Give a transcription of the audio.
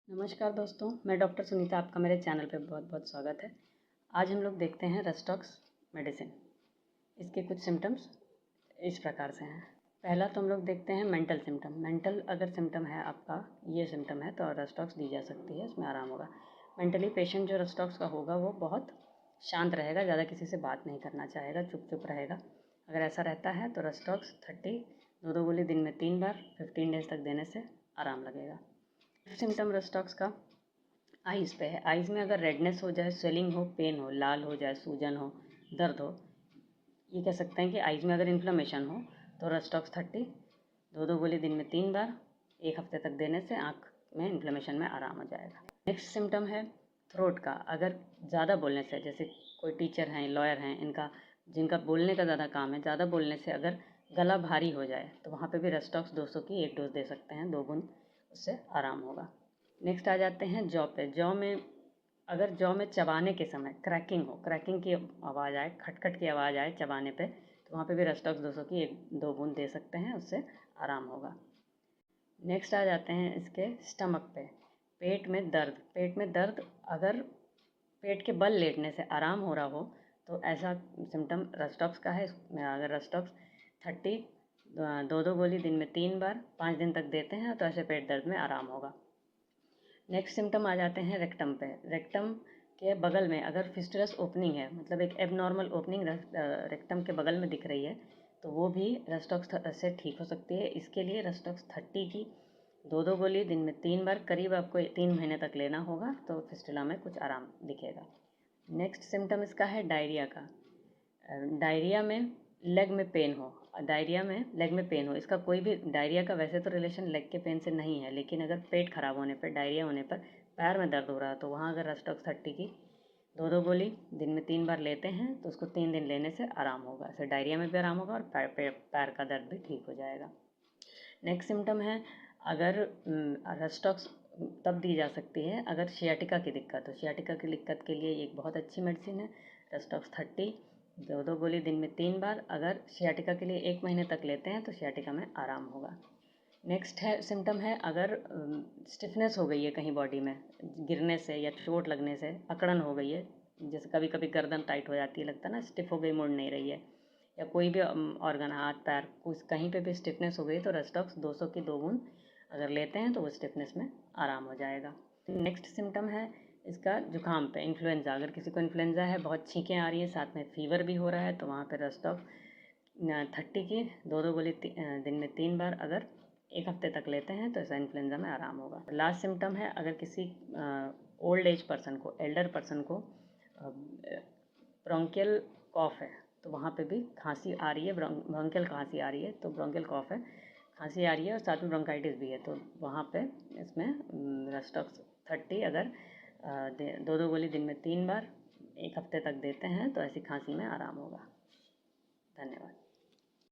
नमस्कार दोस्तों, मैं डॉक्टर सुनीता, आपका मेरे चैनल पे बहुत बहुत स्वागत है। आज हम लोग देखते हैं रस्टॉक्स मेडिसिन। इसके कुछ सिम्टम्स इस प्रकार से हैं। पहला तो हम लोग देखते हैं मेंटल सिम्टम। मेंटल अगर सिम्टम है आपका, ये सिम्टम है तो रस्टॉक्स दी जा सकती है, इसमें आराम होगा। मेंटली पेशेंट जो रस्टॉक्स का होगा वो बहुत शांत रहेगा, ज़्यादा किसी से बात नहीं करना चाहेगा, चुप चुप रहेगा। अगर ऐसा रहता है तो रस्टॉक्स 30 दो गोली दिन में 3 बार 15 डेज तक देने से आराम लगेगा। सिम्टम रस्टॉक्स का आइज़ पे है। आइज़ में अगर रेडनेस हो जाए, स्वेलिंग हो, पेन हो, लाल हो जाए, सूजन हो, दर्द हो, ये कह सकते हैं कि आइज़ में अगर इन्फ्लेमेशन हो तो रस्टॉक्स 30 दो गोली दिन में 3 बार 1 हफ्ते तक देने से आँख में इन्फ्लेमेशन में आराम हो जाएगा। नेक्स्ट सिम्टम है थ्रोट का। अगर ज़्यादा बोलने से, जैसे कोई टीचर हैं, लॉयर हैं, जिनका बोलने का ज़्यादा काम है, ज़्यादा बोलने से अगर गला भारी हो जाए तो वहाँ पे भी रस्टॉक्स 200 की 1 डोज दे सकते हैं, 2 बूंद, उससे आराम होगा। नेक्स्ट आ जाते हैं जॉ पे। अगर जॉ में चबाने के समय क्रैकिंग हो, क्रैकिंग की आवाज़ आए, खटखट की आवाज़ आए चबाने पे, तो वहाँ पे भी रस्टॉक्स 200 की 1-2 बूंद दे सकते हैं, उससे आराम होगा। नेक्स्ट आ जाते हैं इसके स्टमक पे। पेट में दर्द अगर पेट के बल लेटने से आराम हो रहा हो तो ऐसा सिम्टम रस्टॉक्स का है। अगर रस्टॉक्स 30 दो गोली दिन में 3 बार 5 दिन तक देते हैं तो ऐसे पेट दर्द में आराम होगा। नेक्स्ट सिम्टम आ जाते हैं रेक्टम पे। रेक्टम के बगल में अगर फिस्टुलस ओपनिंग है, मतलब एक एबनॉर्मल ओपनिंग रेक्टम के बगल में दिख रही है, तो वो भी रस्टॉक्स से ठीक हो सकती है। इसके लिए रस्टॉक्स 30 की 2 गोली दिन में 3 बार करीब आपको 3 महीने तक लेना होगा, तो फिस्टुला में कुछ आराम दिखेगा। नेक्स्ट सिम्टम इसका है डायरिया का। डायरिया में लेग में पेन हो, इसका कोई भी, डायरिया का वैसे तो रिलेशन लेग के पेन से नहीं है, लेकिन अगर पेट खराब होने पर, डायरिया होने पर पैर में दर्द हो रहा है तो वहाँ अगर रस्टॉक्स 30 की 2 गोली दिन में 3 बार लेते हैं तो उसको 3 दिन लेने से आराम होगा। ऐसे डायरिया में भी आराम होगा और पैर का दर्द भी ठीक हो जाएगा। नेक्स्ट सिम्टम है, अगर रस्टॉक्स तब दी जा सकती है अगर शियाटिका की दिक्कत हो। शियाटिका की दिक्कत के लिए एक बहुत अच्छी मेडिसिन है रस्टॉक्स 30 2 गोली दिन में 3 बार। अगर शियाटिका के लिए 1 महीने तक लेते हैं तो शियाटिका में आराम होगा। नेक्स्ट है सिम्टम है, अगर स्टिफनेस हो गई है कहीं बॉडी में, गिरने से या चोट लगने से अकड़न हो गई है, जैसे कभी कभी गर्दन टाइट हो जाती है, लगता है ना स्टिफ हो गई, मुड़ नहीं रही है, या कोई भी ऑर्गन, हाथ पैर, कुछ कहीं पे भी स्टिफनेस हो गई, तो रस्टॉक्स 200 की 2 बूंद अगर लेते हैं तो वो स्टिफनेस में आराम हो जाएगा। नेक्स्ट सिम्टम है इसका जुकाम पे, इन्फ्लुएंजा। अगर किसी को इन्फ्लुएंजा है, बहुत छींकें आ रही हैं, साथ में फीवर भी हो रहा है, तो वहाँ पे रस्टॉक्स 30 की 2 गोली दिन में 3 बार अगर 1 हफ्ते तक लेते हैं तो ऐसा इन्फ्लुएंजा में आराम होगा। लास्ट सिम्टम है, अगर किसी ओल्ड एज पर्सन को, एल्डर पर्सन को ब्रोंकियल कॉफ है, तो वहाँ पे भी खांसी आ रही है, ब्रोंकियल खांसी आ रही है, तो ब्रोंकियल कॉफ है, खांसी आ रही है और साथ में ब्रोंकाइटिस भी है, तो वहाँ पे इसमें रस्टॉक्स 30 अगर 2 गोली दिन में 3 बार 1 हफ्ते तक देते हैं तो ऐसी खांसी में आराम होगा। धन्यवाद।